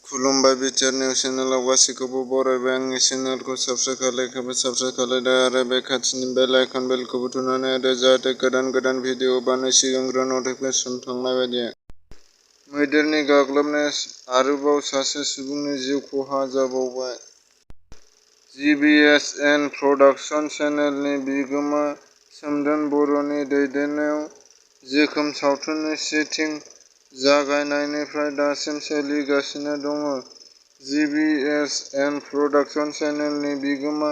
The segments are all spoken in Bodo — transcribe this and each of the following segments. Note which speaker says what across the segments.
Speaker 1: खुलुमबाय BTR निउस चेनेलाव गासैखौबो बरायबाय। आंनि चेनेलखौ साबस्क्राइब खालामोबा साबस्क्राइब खालामदो आरो बे खाथिनि बेल आइकन बेलखौबो थुनानै होदो जाहाथे गोदान भिडिअ बानाय सिगांग्रो नटिफिकेसन थांनाय बायदि। मैदेरनि गाग्लोबनाया आरोबाव सासे सुबुंनि जिउ खहा जाबावबाय। GBSN प्रडाक्शन चेनेलनि बिगोमा सोमदोन बर'नि दैदेननायाव जोखोम सावथुननि शुटिं जागायनायनिफ्राय दासिम सोलिगासिनो दङ। GBSN प्रडाक्शन चेनेलनि बिगोमा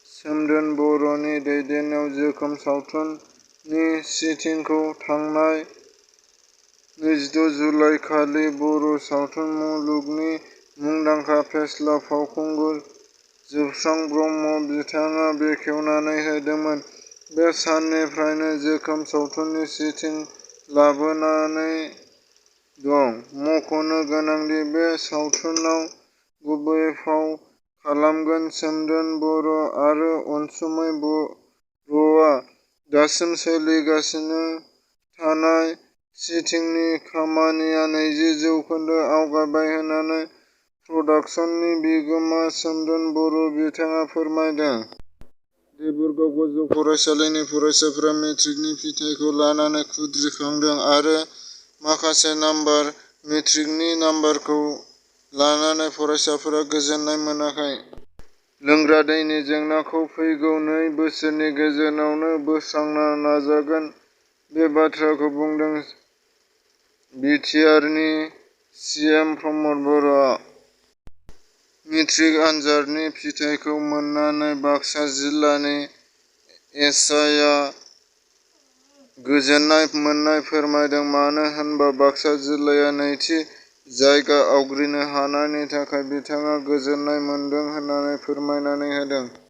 Speaker 1: सोमदोन बर'नि दैदेननायाव जोखोम सावथुननि शुटिंखौ थांनाय 26 जुलाइ खालि बर' सावथुन मुलुगनि मुंदांखा फेस्ला फावखुंगुर जोबस्रां ब्रह्म बिथाङा बेखेवनानै होदोंमोन। बे साननिफ्रायनो जोखोम सावथुननि शुटिं लाबोनानै दं। मख'नो गोनांदि बे सावथुनाव गुबैयै फाव खालामगोन सोमदोन बर' आरो अनसुमै बर'आ दासिम सोलिगासिनो थानाय शुटिंनि खामानिया 20% आवगायबाय होननानै प्रडाक्शननि बिगोमा सोमदोन बर' बिथाङा फोरमायदों। देबोरगाव गोजौ फरायसालिनि फरायसाफोरा मेट्रिकनि फिथाइखौ लानानै खुद्रिखांदों आरो माखासे मेट्रिकनि नाम्बारखौ लानानै फरायसाफोरा गोजोननाय मोनाखै। लोंग्रा दैनि जेंनाखौ फैगौ 2 बोसोरनि गेजेरावनो बोस्रांनो नाजागोन। बे बाथ्राखौ बुंदों BTR नि CM प्रमद बर'आ। मेट्रिक आनजादनि फिथाइखौ मोननानै बाक्सा जिल्लानि एसआइ आ गोजोननाय मोननाय फोरमायदों। मानो होनबा बाक्सा जिल्लाया नैथि जायगा आवग्रिनो हानायनि थाखाय बिथाङा गोजोननाय मोनदों होननानै फोरमायनानै होदों।